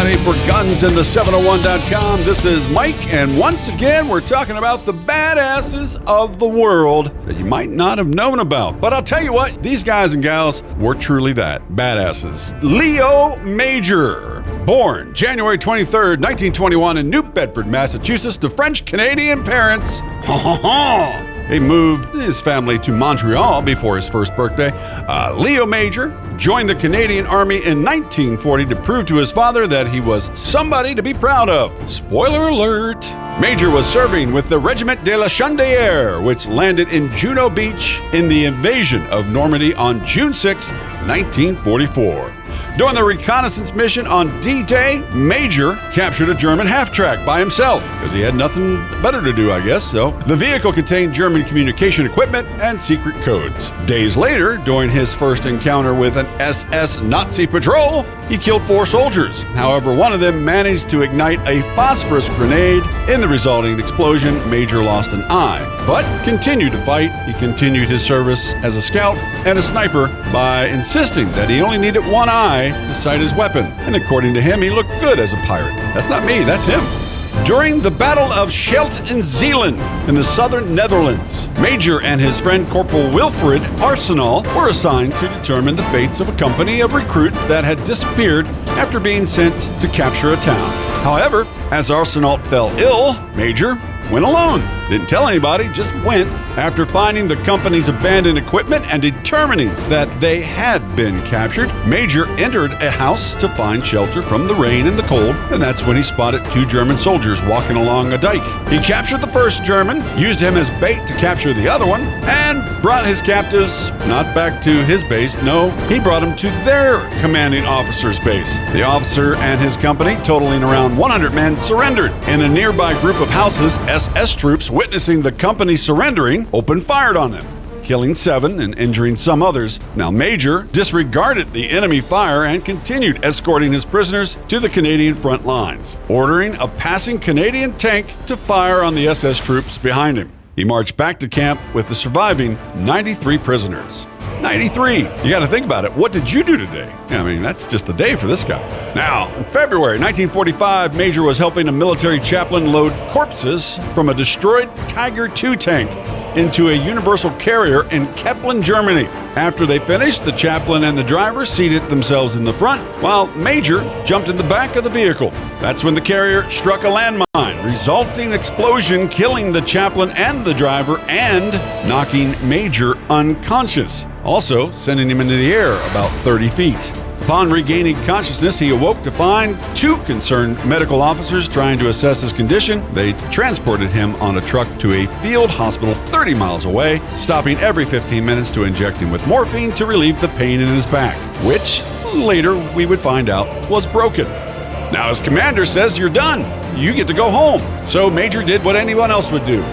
everybody, for GunsInThe701.com. This is Mike, and once again, we're talking about the badasses of the world that you might not have known about. But I'll tell you what, these guys and gals were truly that, badasses. Leo Major, born January 23rd, 1921 in New Bedford, Massachusetts, to French-Canadian parents. He moved his family to Montreal before his first birthday. Leo Major joined the Canadian Army in 1940 to prove to his father that he was somebody to be proud of. Spoiler alert! Major was serving with the Regiment de la Chandelière, which landed in Juno Beach in the invasion of Normandy on June 6, 1944. During the reconnaissance mission on D-Day, Major captured a German half-track by himself, because he had nothing better to do, I guess, so. The vehicle contained German communication equipment and secret codes. Days later, during his first encounter with an SS Nazi patrol, he killed 4 soldiers. However, one of them managed to ignite a phosphorus grenade. In the resulting explosion, Major lost an eye, but continued to fight. He continued his service as a scout and a sniper by insisting that he only needed one eye to sight his weapon. And according to him, he looked good as a pirate. That's not me, that's him. During the Battle of Scheldt in Zeeland in the southern Netherlands, Major and his friend Corporal Wilfred Arsenal were assigned to determine the fates of a company of recruits that had disappeared after being sent to capture a town. However, as Arsenal fell ill, Major went alone. Didn't tell anybody, just went. After finding the company's abandoned equipment and determining that they had been captured, Major entered a house to find shelter from the rain and the cold, and that's when he spotted 2 German soldiers walking along a dike. He captured the first German, used him as bait to capture the other one, and brought his captives not back to his base, no, he brought them to their commanding officer's base. The officer and his company, totaling around 100 men, surrendered. In a nearby group of houses, SS troops, witnessing the company surrendering, opened fire on them, killing 7 and injuring some others. Now, Major disregarded the enemy fire and continued escorting his prisoners to the Canadian front lines, ordering a passing Canadian tank to fire on the SS troops behind him. He marched back to camp with the surviving 93 prisoners. 93. You got to think about it. What did you do today? I mean, that's just a day for this guy. Now, in February 1945, Major was helping a military chaplain load corpses from a destroyed Tiger II tank into a universal carrier in Keplen, Germany. After they finished, the chaplain and the driver seated themselves in the front, while Major jumped in the back of the vehicle. That's when the carrier struck a landmine, resulting explosion killing the chaplain and the driver and knocking Major unconscious, also sending him into the air about 30 feet. Upon regaining consciousness, he awoke to find 2 concerned medical officers trying to assess his condition. They transported him on a truck to a field hospital 30 miles away, stopping every 15 minutes to inject him with morphine to relieve the pain in his back, which later we would find out was broken. Now his commander says, "You're done. You get to go home." So Major did what anyone else would do.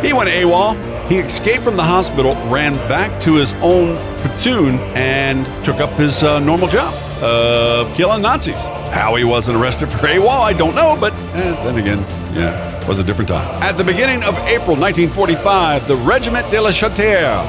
He went AWOL. He escaped from the hospital, ran back to his own platoon, and took up his normal job of killing Nazis. How he wasn't arrested for AWOL, I don't know, but then again, yeah, it was a different time. At the beginning of April 1945, the Regiment de la Chandelière,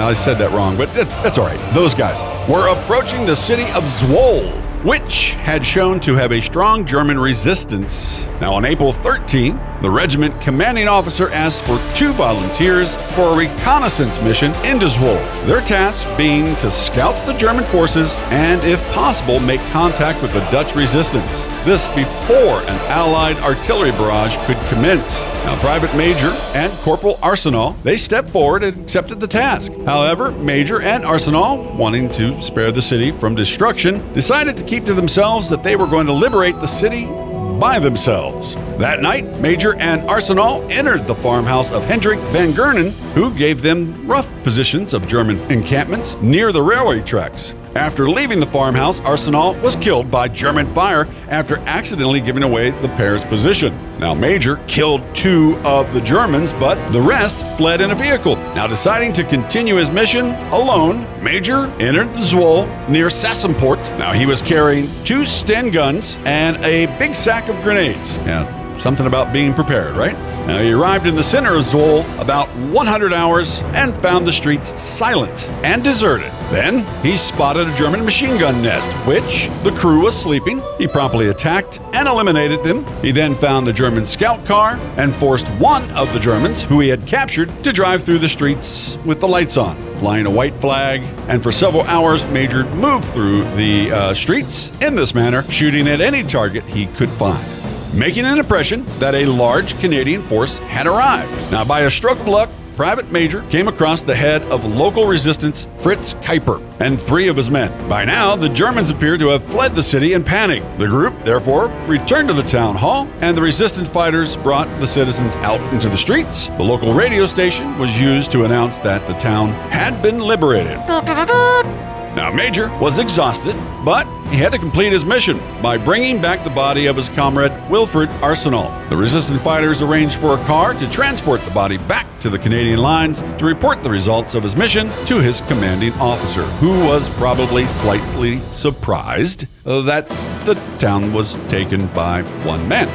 I said that wrong, but that's all right. Those guys were approaching the city of Zwolle, which had shown to have a strong German resistance. Now, on April 13, the regiment commanding officer asked for 2 volunteers for a reconnaissance mission into Zwolle, their task being to scout the German forces and, if possible, make contact with the Dutch resistance. This before an Allied artillery barrage could commence. Now, Private Major and Corporal Arsenal, they stepped forward and accepted the task. However, Major and Arsenal, wanting to spare the city from destruction, decided to keep to themselves that they were going to liberate the city by themselves. That night, Major and Arsenal entered the farmhouse of Hendrik van Gernen, who gave them rough positions of German encampments near the railway tracks. After leaving the farmhouse, Arsenal was killed by German fire after accidentally giving away the pair's position. Now, Major killed 2 of the Germans, but the rest fled in a vehicle. Now, deciding to continue his mission alone, Major entered the Zwolle near Sassenpoort. Now, he was carrying 2 Sten guns and a big sack of grenades. Now, something about being prepared, right? Now, he arrived in the center of Seoul about 100 hours and found the streets silent and deserted. Then, he spotted a German machine gun nest, which the crew was sleeping. He promptly attacked and eliminated them. He then found the German scout car and forced one of the Germans, who he had captured, to drive through the streets with the lights on, flying a white flag. And for several hours, Major moved through the streets in this manner, shooting at any target he could find, making an impression that a large Canadian force had arrived. Now, by a stroke of luck, Private Major came across the head of local resistance Fritz Kuiper and 3 of his men. By now, the Germans appeared to have fled the city in panic. The group, therefore, returned to the town hall, and the resistance fighters brought the citizens out into the streets. The local radio station was used to announce that the town had been liberated. Now, Major was exhausted, but he had to complete his mission by bringing back the body of his comrade Wilfred Arsenal. The resistance fighters arranged for a car to transport the body back to the Canadian lines to report the results of his mission to his commanding officer, who was probably slightly surprised that the town was taken by one man.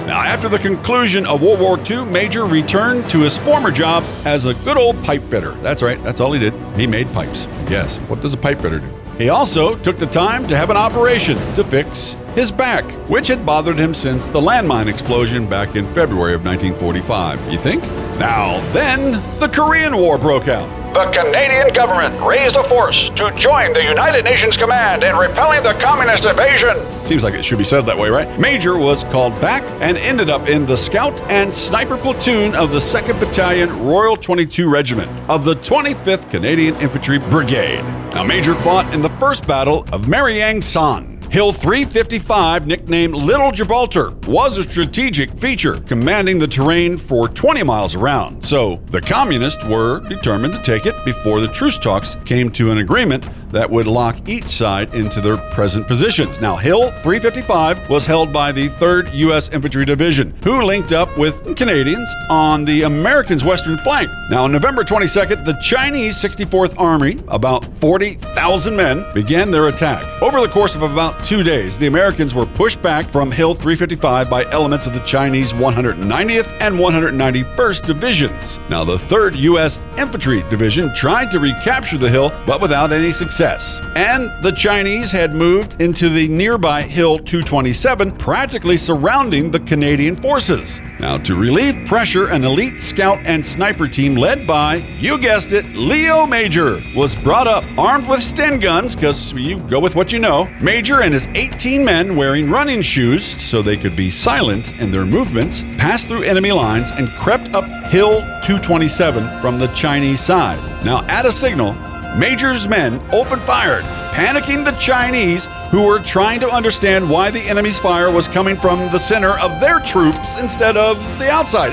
Now, after the conclusion of World War II, Major returned to his former job as a good old pipe fitter. That's right, that's all he did. He made pipes. Yes, what does a pipe fitter do? He also took the time to have an operation to fix his back, which had bothered him since the landmine explosion back in February of 1945. You think? Now, then, the Korean War broke out. The Canadian government raised a force to join the United Nations command in repelling the communist invasion. Seems like it should be said that way, right? Major was called back and ended up in the Scout and Sniper Platoon of the 2nd Battalion Royal 22 Regiment of the 25th Canadian Infantry Brigade. Now, Major fought in the First Battle of Mariang-San. Hill 355, nicknamed Little Gibraltar, was a strategic feature commanding the terrain for 20 miles around. So the communists were determined to take it before the truce talks came to an agreement that would lock each side into their present positions. Now, Hill 355 was held by the 3rd U.S. Infantry Division, who linked up with Canadians on the Americans' western flank. Now, on November 22nd, the Chinese 64th Army, about 40,000 men, began their attack. Over the course of about 2 days, the Americans were pushed back from Hill 355 by elements of the Chinese 190th and 191st Divisions. Now, the 3rd U.S. Infantry Division tried to recapture the hill, but without any success. And the Chinese had moved into the nearby Hill 227, practically surrounding the Canadian forces. Now, to relieve pressure, an elite scout and sniper team led by, you guessed it, Leo Major, was brought up armed with Sten guns, because you go with what you know. Major and his 18 men, wearing running shoes so they could be silent in their movements, passed through enemy lines and crept up Hill 227 from the Chinese side. Now, at a signal, Major's men opened fire, panicking the Chinese, who were trying to understand why the enemy's fire was coming from the center of their troops instead of the outside.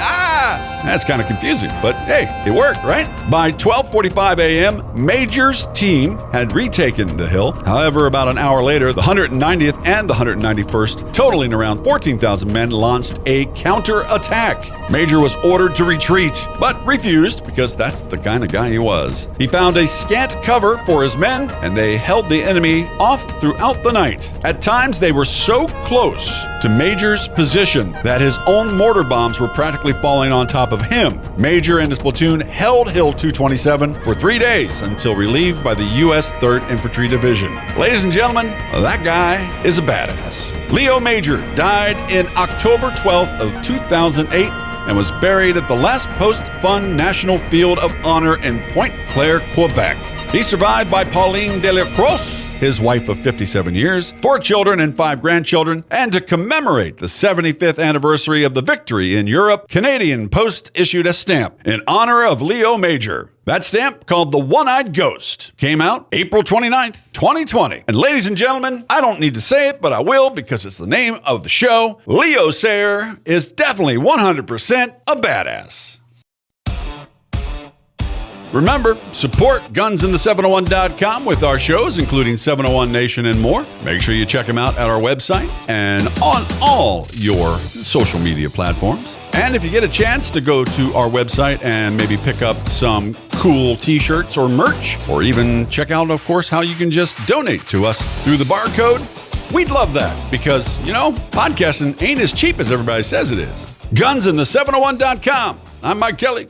That's kind of confusing, but hey, it worked, right? By 12:45 a.m., Major's team had retaken the hill. However, about an hour later, the 190th and the 191st, totaling around 14,000 men, launched a counterattack. Major was ordered to retreat, but refused because that's the kind of guy he was. He found a scant cover for his men, and they held the enemy off throughout the night. At times, they were so close to Major's position that his own mortar bombs were practically falling on top of him. Major and his platoon held Hill 227 for 3 days until relieved by the U.S. 3rd Infantry Division. Ladies and gentlemen, that guy is a badass. Leo Major died in October 12th of 2008 and was buried at the Last Post Fund National Field of Honor in Pointe Claire, Quebec. He's survived by Pauline Delacroix, his wife of 57 years, 4 children and 5 grandchildren, and to commemorate the 75th anniversary of the victory in Europe, Canadian Post issued a stamp in honor of Leo Major. That stamp, called the One-Eyed Ghost, came out April 29th, 2020. And ladies and gentlemen, I don't need to say it, but I will because it's the name of the show. Leo Sayer is definitely 100% a badass. Remember, support GunsInThe701.com with our shows, including 701 Nation and more. Make sure you check them out at our website and on all your social media platforms. And if you get a chance to go to our website and maybe pick up some cool t-shirts or merch, or even check out, of course, how you can just donate to us through the barcode, We'd love that because, podcasting ain't as cheap as everybody says it is. Gunsinthe701.com. I'm Mike Kelly.